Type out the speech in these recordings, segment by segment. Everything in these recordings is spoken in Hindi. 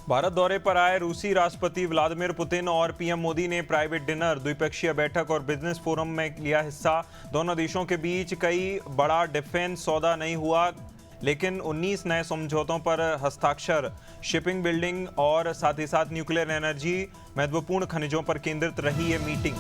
भारत दौरे पर आए रूसी राष्ट्रपति व्लादिमीर पुतिन और पीएम मोदी ने प्राइवेट डिनर, द्विपक्षीय बैठक और बिजनेस फोरम में लिया हिस्सा। दोनों देशों के बीच कई बड़ा डिफेंस सौदा नहीं हुआ, लेकिन 19 नए समझौतों पर हस्ताक्षर। शिपिंग, बिल्डिंग और साथ ही साथ न्यूक्लियर एनर्जी, महत्वपूर्ण खनिजों पर केंद्रित रही ये मीटिंग।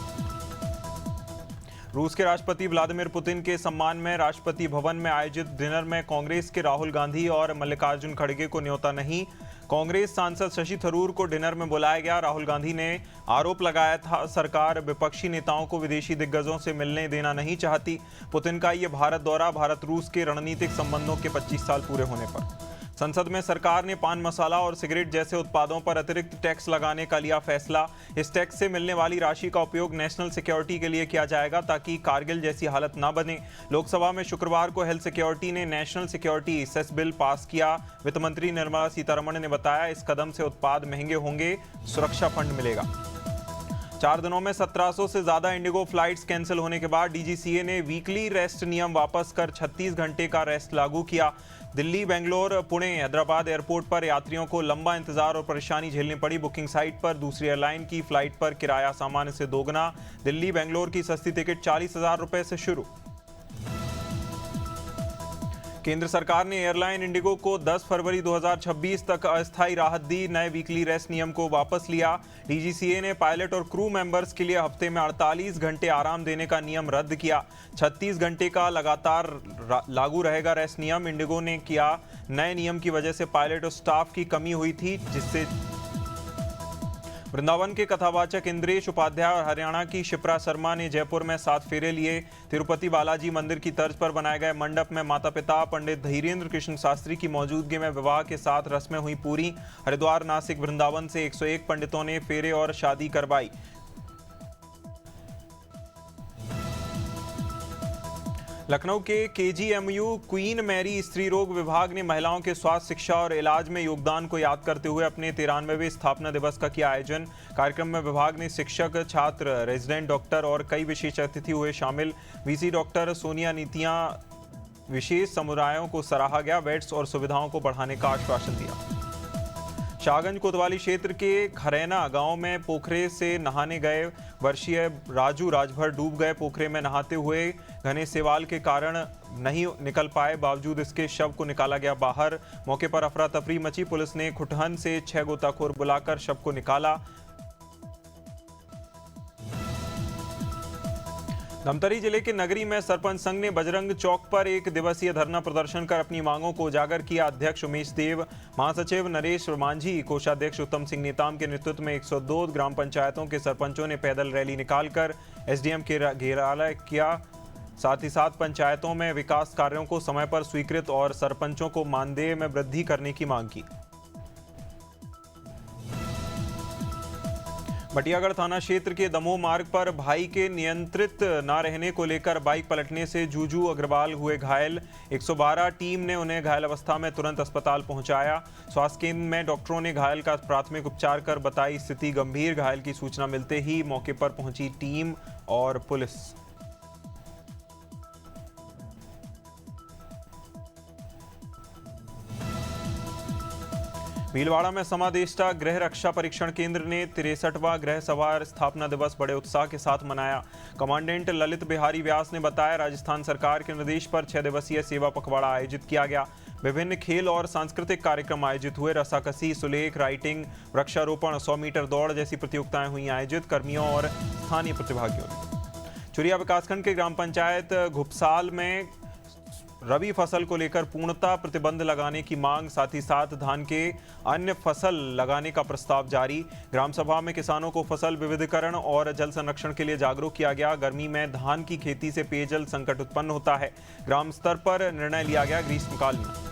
रूस के राष्ट्रपति व्लादिमीर पुतिन के सम्मान में राष्ट्रपति भवन में आयोजित डिनर में कांग्रेस के राहुल गांधी और मल्लिकार्जुन खड़गे को न्योता नहीं। कांग्रेस सांसद शशि थरूर को डिनर में बुलाया गया। राहुल गांधी ने आरोप लगाया था सरकार विपक्षी नेताओं को विदेशी दिग्गजों से मिलने देना नहीं चाहती। पुतिन का ये भारत दौरा भारत रूस के रणनीतिक संबंधों के 25 साल पूरे होने पर। संसद में सरकार ने पान मसाला और सिगरेट जैसे उत्पादों पर अतिरिक्त टैक्स लगाने का लिया फैसला। इस टैक्स से मिलने वाली राशि का उपयोग नेशनल सिक्योरिटी के लिए किया जाएगा ताकि कारगिल जैसी हालत ना बने। लोकसभा में शुक्रवार को हेल्थ सिक्योरिटी ने national security cess bill pass किया। वित्त मंत्री निर्मला सीतारमण ने बताया, इस कदम से उत्पाद महंगे होंगे, सुरक्षा फंड मिलेगा। 4 दिनों में 1700 से ज्यादा इंडिगो फ्लाइट्स कैंसिल होने के बाद डीजीसीए ने वीकली रेस्ट नियम वापस कर 36 घंटे का रेस्ट लागू किया। दिल्ली, बेंगलोर, पुणे, हैदराबाद एयरपोर्ट पर यात्रियों को लंबा इंतजार और परेशानी झेलनी पड़ी। बुकिंग साइट पर दूसरी एयरलाइन की फ्लाइट पर किराया सामान्य से दोगुना। दिल्ली बेंगलोर की सस्ती टिकट 40,000 रुपए से शुरू। केंद्र सरकार ने एयरलाइन इंडिगो को 10 फरवरी 2026 तक अस्थायी राहत दी। नए वीकली रेस्ट नियम को वापस लिया। डीजीसीए ने पायलट और क्रू मेंबर्स के लिए हफ्ते में 48 घंटे आराम देने का नियम रद्द किया। 36 घंटे का लगातार लागू रहेगा रेस्ट नियम। इंडिगो ने किया नए नियम की वजह से पायलट और स्टाफ की कमी हुई थी, जिससे वृंदावन के कथावाचक इंद्रेश उपाध्याय और हरियाणा की शिप्रा शर्मा ने जयपुर में 7 फेरे लिए। तिरुपति बालाजी मंदिर की तर्ज पर बनाए गए मंडप में माता पिता पंडित धीरेन्द्र कृष्ण शास्त्री की मौजूदगी में विवाह के साथ रस्में हुई पूरी। हरिद्वार, नासिक, वृंदावन से 101 पंडितों ने फेरे और शादी करवाई। लखनऊ के केजीएमयू क्वीन मैरी स्त्री रोग विभाग ने महिलाओं के स्वास्थ्य, शिक्षा और इलाज में योगदान को याद करते हुए अपने 93वें स्थापना दिवस का किया आयोजन। कार्यक्रम में विभाग ने शिक्षक, छात्र, रेजिडेंट डॉक्टर और कई विशेष अतिथि हुए शामिल। वीसी डॉक्टर सोनिया नीतियां विशेष समुदायों को सराहा गया। बेड्स और सुविधाओं को बढ़ाने का आश्वासन दिया। शाहगंज कोतवाली क्षेत्र के खरैना गांव में पोखरे से नहाने गए वर्षीय राजू राजभर डूब गए। पोखरे में नहाते हुए घने सेवाल के कारण नहीं निकल पाए, बावजूद इसके शव को निकाला गया बाहर। मौके पर अफरा तफरी मची। पुलिस ने खुटहन से 6 गोताखोर बुलाकर शव को निकाला। धमतरी जिले के नगरी में सरपंच संघ ने बजरंग चौक पर 1 दिवसीय धरना प्रदर्शन कर अपनी मांगों को उजागर किया। अध्यक्ष उमेश देव, महासचिव नरेश मांझी, कोषाध्यक्ष उत्तम सिंह नेताम के नेतृत्व में 102 ग्राम पंचायतों के सरपंचों ने पैदल रैली निकालकर एसडीएम के घेराव किया। साथ ही साथ पंचायतों में विकास कार्यों को समय पर स्वीकृत और सरपंचों को मानदेय में वृद्धि करने की मांग की। बटियागढ़ थाना क्षेत्र के दमोह मार्ग पर भाई के नियंत्रित न रहने को लेकर बाइक पलटने से जूजू अग्रवाल हुए घायल। 112 टीम ने उन्हें घायल अवस्था में तुरंत अस्पताल पहुंचाया। स्वास्थ्य केंद्र में डॉक्टरों ने घायल का प्राथमिक उपचार कर बताई स्थिति गंभीर। घायल की सूचना मिलते ही मौके पर पहुंची टीम और पुलिस। भीलवाड़ा में समादेष्टा गृह रक्षा परीक्षण केंद्र ने 63वां गृह सवार स्थापना दिवस बड़े उत्साह के साथ मनाया। कमांडेंट ललित बिहारी व्यास ने बताया, राजस्थान सरकार के निर्देश पर 6 दिवसीय सेवा पखवाड़ा आयोजित किया गया। विभिन्न खेल और सांस्कृतिक कार्यक्रम आयोजित हुए। रस्साकसी, सुलेख, राइटिंग, वृक्षारोपण, 100 मीटर दौड़ जैसी प्रतियोगिताएं हुई आयोजित। कर्मियों और स्थानीय प्रतिभागियों ने चुरिया विकासखंड के ग्राम पंचायत घुपसाल में रबी फसल को लेकर पूर्णतः प्रतिबंध लगाने की मांग, साथ ही साथ धान के अन्य फसल लगाने का प्रस्ताव जारी। ग्राम सभा में किसानों को फसल विविधीकरण और जल संरक्षण के लिए जागरूक किया गया। गर्मी में धान की खेती से पेयजल संकट उत्पन्न होता है। ग्राम स्तर पर निर्णय लिया गया ग्रीष्मकाल में।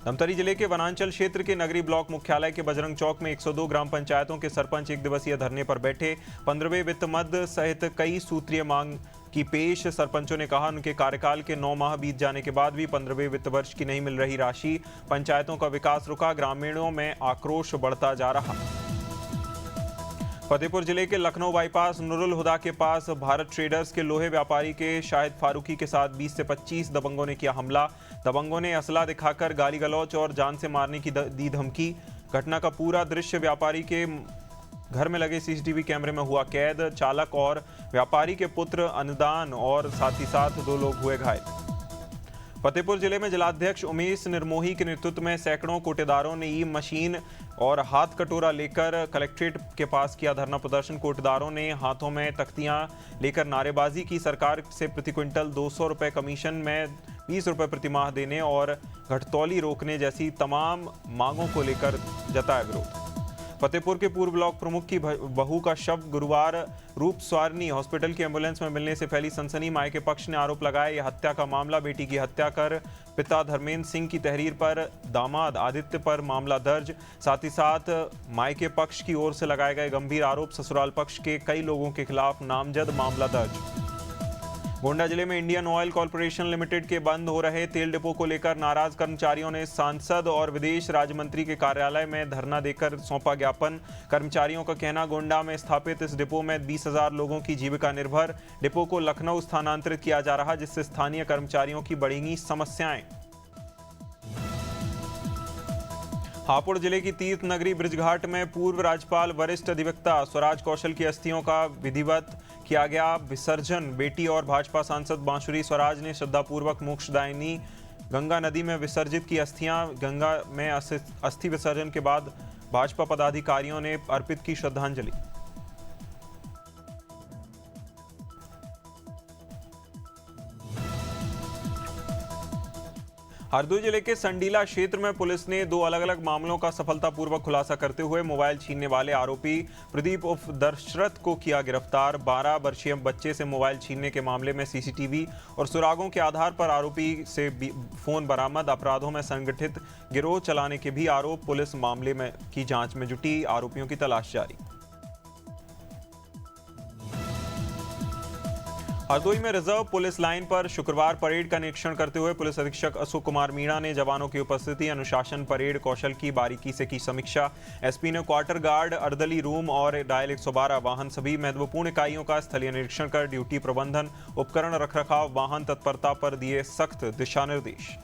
धमतरी जिले के वनांचल क्षेत्र के नगरी ब्लॉक मुख्यालय के बजरंग चौक में 102 ग्राम पंचायतों के सरपंच 1 दिवसीय धरने पर बैठे। 15वें वित्त मद सहित कई सूत्रीय मांग की पेश। सरपंचों ने कहा, उनके कार्यकाल के 9 माह बीत जाने के बाद भी 15वें वित्त वर्ष की नहीं मिल रही राशि। पंचायतों का विकास रुका। ग्रामीणों में आक्रोश बढ़ता जा रहा। फतेहपुर जिले के लखनऊ बाईपास नुरुल हुदा के पास भारत ट्रेडर्स के लोहे व्यापारी के शाहिद फारूकी के साथ 20 से 25 दबंगों ने किया हमला। दबंगों ने असला दिखाकर गाली गलौच और जान से मारने की दी धमकी। घटना का पूरा दृश्य व्यापारी के घर में लगे सीसीटीवी कैमरे में हुआ कैद। चालक और व्यापारी के पुत्र अनुदान और साथ ही साथ 2 लोग हुए घायल। फतेहपुर जिले में जिलाध्यक्ष उमेश निर्मोही के नेतृत्व में सैकड़ों कोटेदारों ने ई मशीन और हाथ कटोरा लेकर कलेक्ट्रेट के पास किया धरना प्रदर्शन। कोटेदारों ने हाथों में तख्तियां लेकर नारेबाजी की। सरकार से प्रति क्विंटल 200 रुपए कमीशन में 20 रुपए प्रति माह देने और घटतौली रोकने जैसी तमाम मांगों को लेकर जताया विरोध। फतेहपुर के पूर्व ब्लॉक प्रमुख की बहू का शव गुरुवार रूप स्वारनी हॉस्पिटल की एम्बुलेंस में मिलने से फैली सनसनी। मां के पक्ष ने आरोप लगाया यह हत्या का मामला। बेटी की हत्या कर पिता धर्मेंद्र सिंह की तहरीर पर दामाद आदित्य पर मामला दर्ज। साथ ही साथ मां के पक्ष की ओर से लगाए गए गंभीर आरोप। ससुराल पक्ष के कई लोगों के खिलाफ नामजद मामला दर्ज। गोंडा जिले में इंडियन ऑयल कॉर्पोरेशन लिमिटेड के बंद हो रहे तेल डिपो को लेकर नाराज कर्मचारियों ने सांसद और विदेश राज्य मंत्री के कार्यालय में धरना देकर सौंपा ज्ञापन। कर्मचारियों का कहना, गोंडा में स्थापित इस डिपो में 20,000 लोगों की जीविका निर्भर। डिपो को लखनऊ स्थानांतरित किया जा रहा, जिससे स्थानीय कर्मचारियों की बढ़ेंगी समस्याएं। हापुड़ जिले की तीर्थ नगरी बृजघाट में पूर्व राज्यपाल वरिष्ठ अधिवक्ता स्वराज कौशल की अस्थियों का विधिवत किया गया विसर्जन। बेटी और भाजपा सांसद बांसुरी स्वराज ने श्रद्धापूर्वक मोक्षदायिनी गंगा नदी में विसर्जित की अस्थियां। गंगा में अस्थि विसर्जन के बाद भाजपा पदाधिकारियों ने अर्पित की श्रद्धांजलि। हरदोई जिले के संडीला क्षेत्र में पुलिस ने 2 अलग-अलग मामलों का सफलतापूर्वक खुलासा करते हुए मोबाइल छीनने वाले आरोपी प्रदीप उर्फ दशरथ को किया गिरफ्तार। 12 वर्षीय बच्चे से मोबाइल छीनने के मामले में सीसीटीवी और सुरागों के आधार पर आरोपी से फोन बरामद। अपराधों में संगठित गिरोह चलाने के भी आरोप। पुलिस मामले में की जांच में जुटी, आरोपियों की तलाश जारी। हरदोई में रिजर्व पुलिस लाइन पर शुक्रवार परेड का निरीक्षण करते हुए पुलिस अधीक्षक अशोक कुमार मीणा ने जवानों की उपस्थिति, अनुशासन, परेड कौशल की बारीकी से की समीक्षा। एसपी ने क्वार्टर गार्ड, अर्दली रूम और डायल 112 वाहन सभी महत्वपूर्ण इकाइयों का स्थलीय निरीक्षण कर ड्यूटी प्रबंधन, उपकरण रखरखाव, वाहन तत्परता पर दिए सख्त दिशा निर्देश।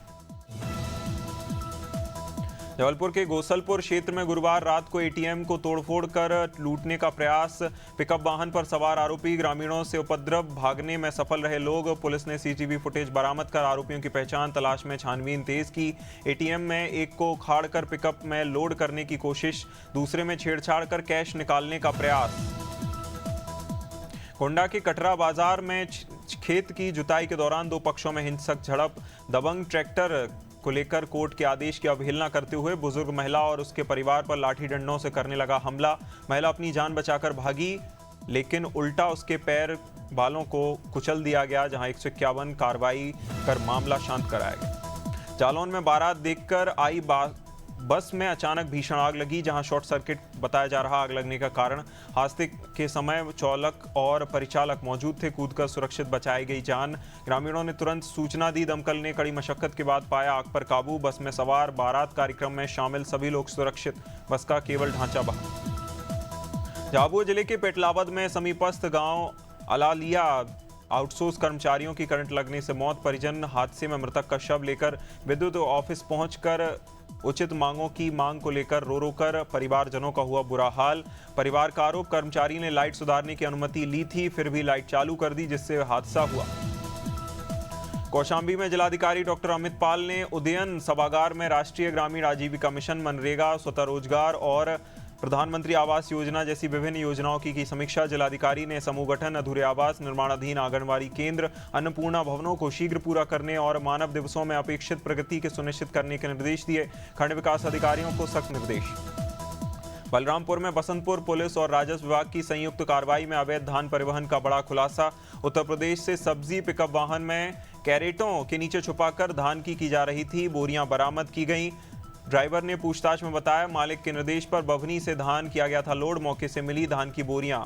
जबलपुर के गोसलपुर क्षेत्र में गुरुवार रात को एटीएम को तोड़फोड़ कर लूटने का प्रयास। पिकअप वाहन पर सवार आरोपी, ग्रामीणों से उपद्रव, भागने में सफल रहे लोग। पुलिस ने सीसीटीवी फुटेज बरामद कर आरोपियों की पहचान तलाश में छानबीन तेज की। एटीएम में एक को उखाड़कर पिकअप में लोड करने की कोशिश, दूसरे में छेड़छाड़ कर कैश निकालने का प्रयास। गोंडा के कटरा बाजार में खेत की जुताई के दौरान 2 पक्षों में हिंसक झड़प। दबंग ट्रैक्टर को लेकर कोर्ट के आदेश की अवहेलना करते हुए बुजुर्ग महिला और उसके परिवार पर लाठी डंडों से करने लगा हमला। महिला अपनी जान बचाकर भागी, लेकिन उल्टा उसके पैर बालों को कुचल दिया गया, जहां 151 कार्रवाई कर मामला शांत कराया गया। जालौन में बारात देखकर आई बस में अचानक भीषण आग लगी, जहां शॉर्ट सर्किट बताया जा रहा। आग लगने का कारण, हादसे के समय चालक और परिचालक मौजूद थे। कूदकर सुरक्षित बचाई गई जान। ग्रामीणों ने तुरंत सूचना दी। दमकल ने कड़ी मशक्कत के बाद पाया आग पर काबू। बस में सवार, बारात कार्यक्रम में शामिल सभी लोग सुरक्षित। बस का केवल ढांचा बहा। झाबुआ जिले के पेटलावद में समीपस्थ गांव अलालिया आउटसोर्स कर्मचारियों की करंट लगने से मौत। परिजन हादसे में मृतक का शव लेकर विद्युत ऑफिस पहुंचकर उचित मांगों की मांग को लेकर रो कर परिवारजनों का हुआ बुरा हाल। परिवार का आरोप, कर्मचारी ने लाइट सुधारने की अनुमति ली थी, फिर भी लाइट चालू कर दी, जिससे हादसा हुआ। कौशाम्बी में जिलाधिकारी डॉक्टर अमित पाल ने उदयन सभागार में राष्ट्रीय ग्रामीण आजीविका मिशन, मनरेगा, स्वतः रोजगार और प्रधानमंत्री आवास योजना जैसी विभिन्न योजनाओं की समीक्षा। जिलाधिकारी ने समूह गठन, अधूरे आवास, निर्माणाधीन आंगनबाड़ी केंद्र, अन्नपूर्णा भवनों को शीघ्र पूरा करने और मानव दिवसों में अपेक्षित प्रगति के सुनिश्चित करने के निर्देश दिए। खंड विकास अधिकारियों को सख्त निर्देश। बलरामपुर में बसंतपुर पुलिस और राजस्व विभाग की संयुक्त कार्रवाई में अवैध धान परिवहन का बड़ा खुलासा। उत्तर प्रदेश से सब्जी पिकअप वाहन में कैरेटों के नीचे छुपाकर धान की जा रही थी। बोरियां बरामद की गईं। ड्राइवर ने पूछताछ में बताया, मालिक के निर्देश पर बभनी से धान किया गया था लोड। मौके से मिली धान की बोरियां।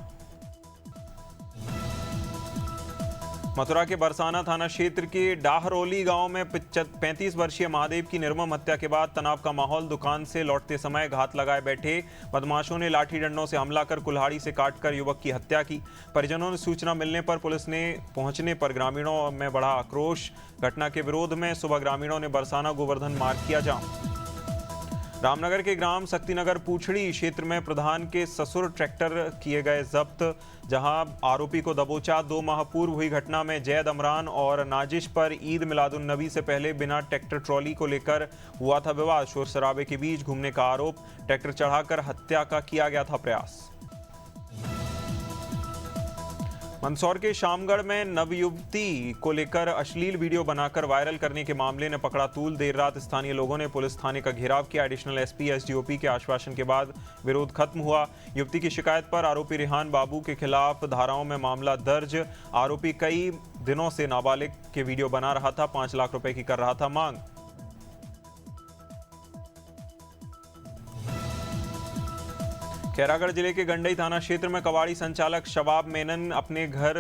मथुरा के बरसाना थाना क्षेत्र के डाहरौली गांव में 35 वर्षीय महादेव की निर्मम हत्या के बाद तनाव का माहौल। दुकान से लौटते समय घात लगाए बैठे बदमाशों ने लाठी डंडों से हमला कर कुल्हाड़ी से काटकर युवक की हत्या की। परिजनों ने सूचना मिलने पर पुलिस ने पहुंचने पर ग्रामीणों में बढ़ा आक्रोश। घटना के विरोध में सुबह ग्रामीणों ने बरसाना गोवर्धन मार्ग किया जाम। रामनगर के ग्राम शक्तिनगर पूछड़ी क्षेत्र में प्रधान के ससुर ट्रैक्टर किए गए जब्त। जहां आरोपी को दबोचा। 2 माह पूर्व हुई घटना में जैद अमरान और नाजिश पर ईद मिलादुन नबी से पहले बिना ट्रैक्टर ट्रॉली को लेकर हुआ था विवाद। शोर शराबे के बीच घूमने का आरोप। ट्रैक्टर चढ़ाकर हत्या का किया गया था प्रयास। मंदसौर के शामगढ़ में नवयुवती को लेकर अश्लील वीडियो बनाकर वायरल करने के मामले ने पकड़ा तूल। देर रात स्थानीय लोगों ने पुलिस थाने का घेराव किया। एडिशनल एसपी एसडीओपी के आश्वासन के बाद विरोध खत्म हुआ। युवती की शिकायत पर आरोपी रिहान बाबू के खिलाफ धाराओं में मामला दर्ज। आरोपी कई दिनों से नाबालिग के वीडियो बना रहा था। 5 लाख रुपए की कर रहा था मांग। खैरागढ़ जिले के गंडई थाना क्षेत्र में कबाड़ी संचालक शबाब मेनन अपने घर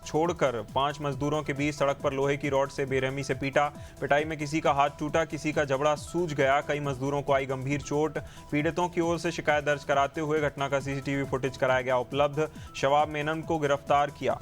छोड़कर 5 मजदूरों के बीच सड़क पर लोहे की रॉड से बेरहमी से पीटा। पिटाई में किसी का हाथ टूटा, किसी का जबड़ा सूज गया। कई मजदूरों को आई गंभीर चोट। पीड़ितों की ओर से शिकायत दर्ज कराते हुए घटना का सीसीटीवी फुटेज कराया गया उपलब्ध। शबाब मेनन को गिरफ्तार किया।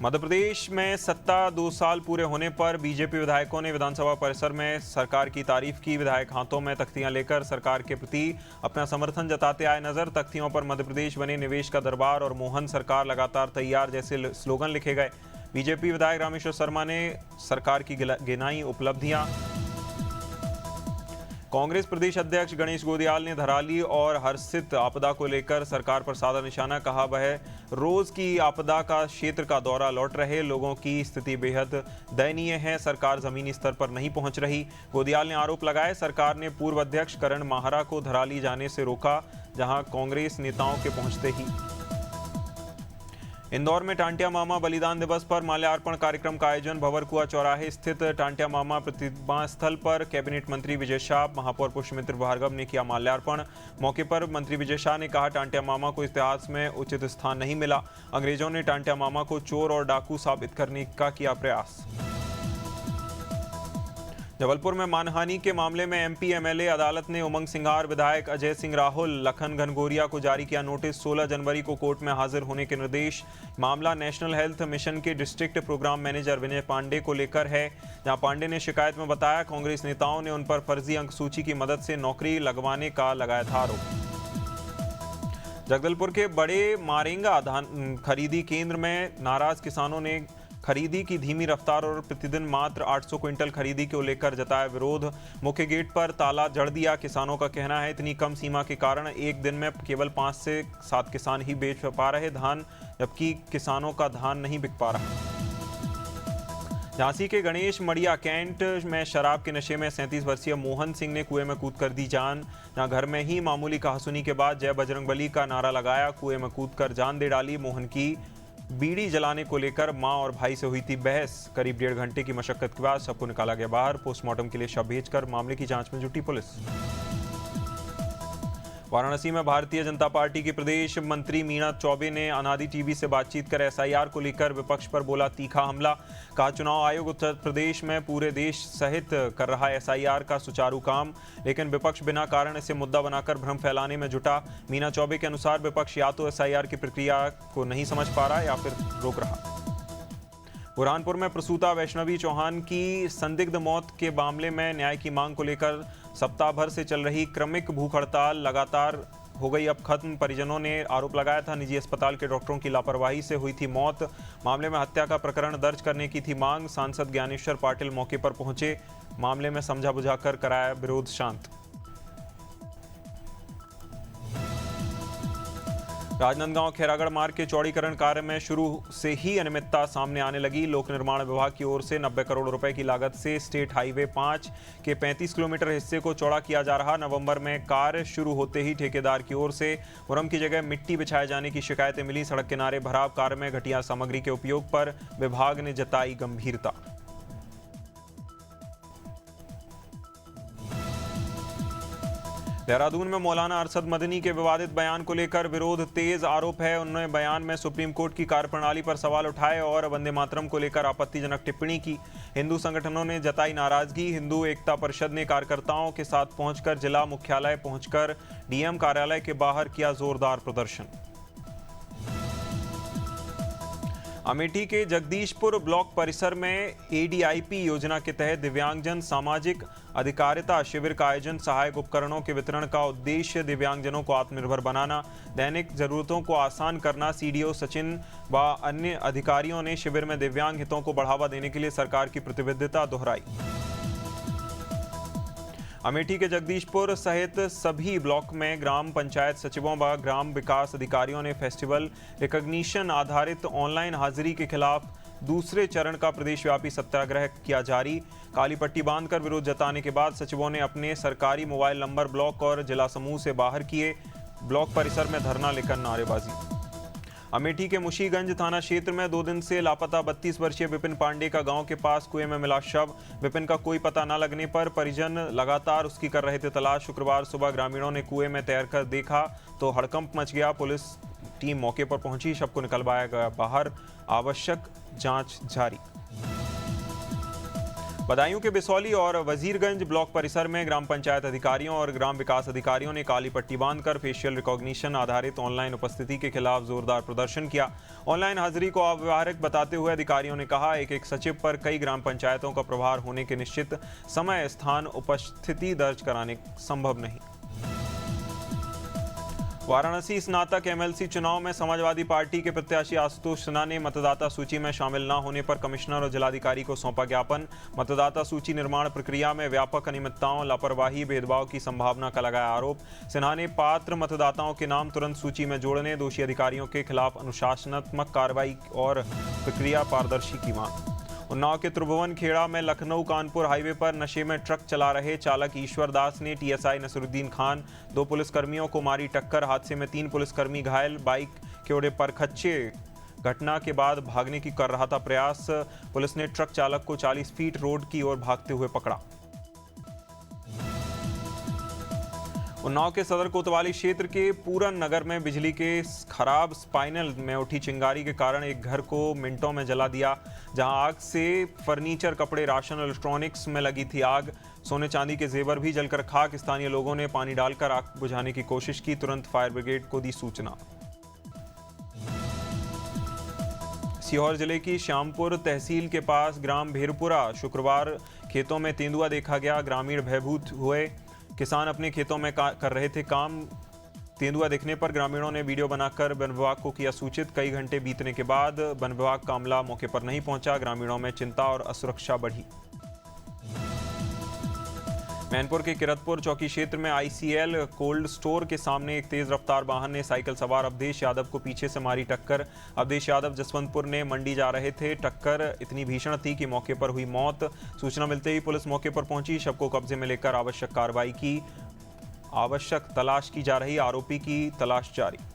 मध्य प्रदेश में सत्ता 2 साल पूरे होने पर बीजेपी विधायकों ने विधानसभा परिसर में सरकार की तारीफ की। विधायक हाथों में तख्तियां लेकर सरकार के प्रति अपना समर्थन जताते आए नजर। तख्तियों पर मध्य प्रदेश बने निवेश का दरबार और मोहन सरकार लगातार तैयार जैसे स्लोगन लिखे गए। बीजेपी विधायक रामेश्वर शर्मा ने सरकार की गिनाई उपलब्धियां। कांग्रेस प्रदेश अध्यक्ष गणेश गोदियाल ने धराली और हर्षित आपदा को लेकर सरकार पर साधा निशाना। कहा वह रोज की आपदा का क्षेत्र का दौरा लौट रहे लोगों की स्थिति बेहद दयनीय है। सरकार जमीनी स्तर पर नहीं पहुंच रही। गोदियाल ने आरोप लगाए सरकार ने पूर्व अध्यक्ष करण माहरा को धराली जाने से रोका, जहां कांग्रेस नेताओं के पहुंचते ही। इंदौर में टांटिया मामा बलिदान दिवस पर माल्यार्पण कार्यक्रम का आयोजन। भंवरकुआ चौराहे स्थित टांटिया मामा प्रतिमा स्थल पर कैबिनेट मंत्री विजय शाह, महापौर पुष्पमित्र भार्गव ने किया माल्यार्पण। मौके पर मंत्री विजय शाह ने कहा टांटिया मामा को इतिहास में उचित स्थान नहीं मिला। अंग्रेजों ने टांटिया मामा को चोर और डाकू साबित करने का किया प्रयास। जबलपुर में मानहानि के मामले में एमपी एमएलए अदालत ने उमंग सिंघार विधायक अजय सिंह राहुल, लखन घनघोरिया को जारी किया नोटिस। 16 जनवरी को कोर्ट में हाजिर होने के निर्देश। मामला नेशनल हेल्थ मिशन के डिस्ट्रिक्ट प्रोग्राम मैनेजर विनय पांडे को लेकर है, जहां पांडे ने शिकायत में बताया कांग्रेस नेताओं ने उन पर फर्जी अंक सूची की मदद से नौकरी लगवाने का लगाया था आरोप। जगदलपुर के बड़े मारेंगा धान खरीदी केंद्र में नाराज किसानों ने खरीदी की धीमी रफ्तार और प्रतिदिन मात्र 800 क्विंटल खरीदी को लेकर जताया विरोध। मुख्य गेट पर ताला जड़ दिया। किसानों का कहना है इतनी कम सीमा के कारण एक दिन में केवल 5 से 7 किसान ही बेच पा रहे धान, जबकि किसानों का धान नहीं बिक पा रहा। झांसी के गणेश मड़िया कैंट में शराब के नशे में 37 वर्षीय मोहन सिंह ने कुएं में कूदकर दी जान। जहां घर में ही मामूली कहासुनी के बाद जय बजरंगबली का नारा लगाया, कुएं में कूदकर जान दे डाली। मोहन की बीड़ी जलाने को लेकर मां और भाई से हुई थी बहस। करीब 1.5 घंटे की मशक्कत के बाद सबको निकाला गया बाहर। पोस्टमार्टम के लिए शव भेजकर मामले की जांच में जुटी पुलिस। वाराणसी में भारतीय जनता पार्टी की प्रदेश मंत्री मीना चौबे ने अनादि टीवी से बातचीत कर एसआईआर को लेकर विपक्ष पर बोला तीखा हमला। कहा चुनाव आयोग उत्तर प्रदेश में पूरे देश सहित कर रहा है एसआईआर का सुचारू काम, लेकिन विपक्ष बिना कारण इसे मुद्दा बनाकर भ्रम फैलाने में जुटा। मीना चौबे के अनुसार विपक्ष या तो एसआईआर की प्रक्रिया को नहीं समझ पा रहा या फिर रोक रहा। बुरहानपुर में प्रसूता वैष्णवी चौहान की संदिग्ध मौत के मामले में न्याय की मांग को लेकर सप्ताह भर से चल रही क्रमिक भूख हड़ताल लगातार हो गई अब खत्म। परिजनों ने आरोप लगाया था निजी अस्पताल के डॉक्टरों की लापरवाही से हुई थी मौत। मामले में हत्या का प्रकरण दर्ज करने की थी मांग। सांसद ज्ञानेश्वर पाटिल मौके पर पहुंचे, मामले में समझा बुझाकर कराया विरोध शांत। राजनांदगांव खैरागढ़ मार्ग के चौड़ीकरण कार्य में शुरू से ही अनियमितता सामने आने लगी। लोक निर्माण विभाग की ओर से 90 करोड़ रुपए की लागत से स्टेट हाईवे 5 के 35 किलोमीटर हिस्से को चौड़ा किया जा रहा। नवंबर में कार्य शुरू होते ही ठेकेदार की ओर से मुरम की जगह मिट्टी बिछाए जाने की शिकायतें मिली। सड़क किनारे भराव कार्य में घटिया सामग्री के उपयोग पर विभाग ने जताई गंभीरता। देहरादून में मौलाना अरशद मदनी के विवादित बयान को लेकर विरोध तेज। आरोप है उन्होंने बयान में सुप्रीम कोर्ट की कार्यप्रणाली पर सवाल उठाए और वंदे मातरम को लेकर आपत्तिजनक टिप्पणी की। हिंदू संगठनों ने जताई नाराजगी। हिंदू एकता परिषद ने कार्यकर्ताओं के साथ पहुंचकर जिला मुख्यालय पहुंचकर डीएम कार्यालय के बाहर किया जोरदार प्रदर्शन। अमेठी के जगदीशपुर ब्लॉक परिसर में एडीआईपी योजना के तहत दिव्यांगजन सामाजिक अधिकारिता शिविर का आयोजन। सहायक उपकरणों के वितरण का उद्देश्य दिव्यांगजनों को आत्मनिर्भर बनाना, दैनिक जरूरतों को आसान करना। सीडीओ सचिन व अन्य अधिकारियों ने शिविर में दिव्यांग हितों को बढ़ावा देने के लिए सरकार की प्रतिबद्धता दोहराई। अमेठी के जगदीशपुर सहित सभी ब्लॉक में ग्राम पंचायत सचिवों व ग्राम विकास अधिकारियों ने फेस्टिवल रिकॉग्निशन आधारित ऑनलाइन हाजिरी के खिलाफ दूसरे चरण का प्रदेशव्यापी सत्याग्रह किया जारी। काली पट्टी बांधकर विरोध जताने के बाद सचिवों ने अपने सरकारी मोबाइल नंबर ब्लॉक और जिला समूह से बाहर किए। ब्लॉक परिसर में धरना लेकर नारेबाजी। अमेठी के मुशीगंज थाना क्षेत्र में 2 दिन से लापता 32 वर्षीय विपिन पांडे का गांव के पास कुएं में मिला शव। विपिन का कोई पता न लगने पर परिजन लगातार उसकी कर रहे थे तलाश। शुक्रवार सुबह ग्रामीणों ने कुएं में तैरकर देखा तो हड़कंप मच गया। पुलिस टीम मौके पर पहुंची, शव को निकलवाया गया बाहर। आवश्यक जांच जारी। बदायूं के बिसौली और वजीरगंज ब्लॉक परिसर में ग्राम पंचायत अधिकारियों और ग्राम विकास अधिकारियों ने काली पट्टी बांधकर फेशियल रिकॉग्निशन आधारित ऑनलाइन उपस्थिति के खिलाफ जोरदार प्रदर्शन किया। ऑनलाइन हाजिरी को अव्यावहारिक बताते हुए अधिकारियों ने कहा, एक सचिव पर कई ग्राम पंचायतों का प्रभार होने के निश्चित समय स्थान उपस्थिति दर्ज कराने संभव नहीं। वाराणसी स्नातक एमएलसी चुनाव में समाजवादी पार्टी के प्रत्याशी आशुतोष सिन्हा ने मतदाता सूची में शामिल न होने पर कमिश्नर और जिलाधिकारी को सौंपा ज्ञापन। मतदाता सूची निर्माण प्रक्रिया में व्यापक अनियमितताओं, लापरवाही, भेदभाव की संभावना का लगाया आरोप। सिन्हा ने पात्र मतदाताओं के नाम तुरंत सूची में जोड़ने, दोषी अधिकारियों के खिलाफ अनुशासनात्मक कार्रवाई और प्रक्रिया पारदर्शी की मांग। उन्नाव के त्रिभुवन खेड़ा में लखनऊ कानपुर हाईवे पर नशे में ट्रक चला रहे चालक ईश्वर दास ने टीएसआई नसरुद्दीन खान 2 पुलिसकर्मियों को मारी टक्कर। हादसे में 3 पुलिसकर्मी घायल। बाइक के उड़े परखच्चे घटना के बाद भागने की कर रहा था प्रयास। पुलिस ने ट्रक चालक को 40 फीट रोड की ओर भागते हुए पकड़ा। उन्नाव के सदर कोतवाली क्षेत्र के पूरन नगर में बिजली के खराब स्पाइनल में उठी चिंगारी के कारण एक घर को मिनटों में जला दिया। जहां आग से फर्नीचर, कपड़े, राशन और इलेक्ट्रॉनिक्स में लगी थी आग। सोने चांदी के जेवर भी जलकर खाक। स्थानीय लोगों ने पानी डालकर आग बुझाने की कोशिश की। तुरंत फायर ब्रिगेड को दी सूचना। सीहोर जिले की श्यामपुर तहसील के पास ग्राम भेरपुरा शुक्रवार खेतों में तेंदुआ देखा गया। ग्रामीण भयभीत हुए। किसान अपने खेतों में कर रहे थे काम। तेंदुआ देखने पर ग्रामीणों ने वीडियो बनाकर वन विभाग को किया सूचित। कई घंटे बीतने के बाद वन विभाग का अमला मौके पर नहीं पहुंचा। ग्रामीणों में चिंता और असुरक्षा बढ़ी। मैनपुर के किरतपुर चौकी क्षेत्र में आईसीएल कोल्ड स्टोर के सामने एक तेज रफ्तार वाहन ने साइकिल सवार अवधेश यादव को पीछे से मारी टक्कर। अवधेश यादव जसवंतपुर ने मंडी जा रहे थे। टक्कर इतनी भीषण थी कि मौके पर हुई मौत। सूचना मिलते ही पुलिस मौके पर पहुंची। शव को कब्जे में लेकर आवश्यक कार्रवाई की। आवश्यक तलाश की जा रही। आरोपी की तलाश जारी।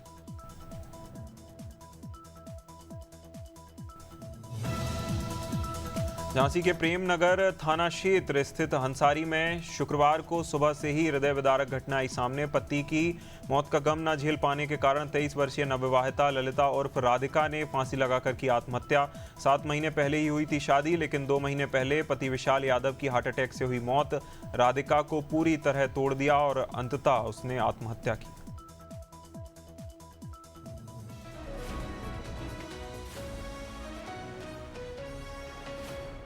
झांसी के प्रेमनगर थाना क्षेत्र स्थित हंसारी में शुक्रवार को सुबह से ही हृदय विदारक घटना आई सामने। पति की मौत का गम न झेल पाने के कारण 23 वर्षीय नवविवाहिता ललिता उर्फ राधिका ने फांसी लगाकर की आत्महत्या। 7 महीने पहले ही हुई थी शादी, लेकिन 2 महीने पहले पति विशाल यादव की हार्ट अटैक से हुई मौत राधिका को पूरी तरह तोड़ दिया और अंततः उसने आत्महत्या की।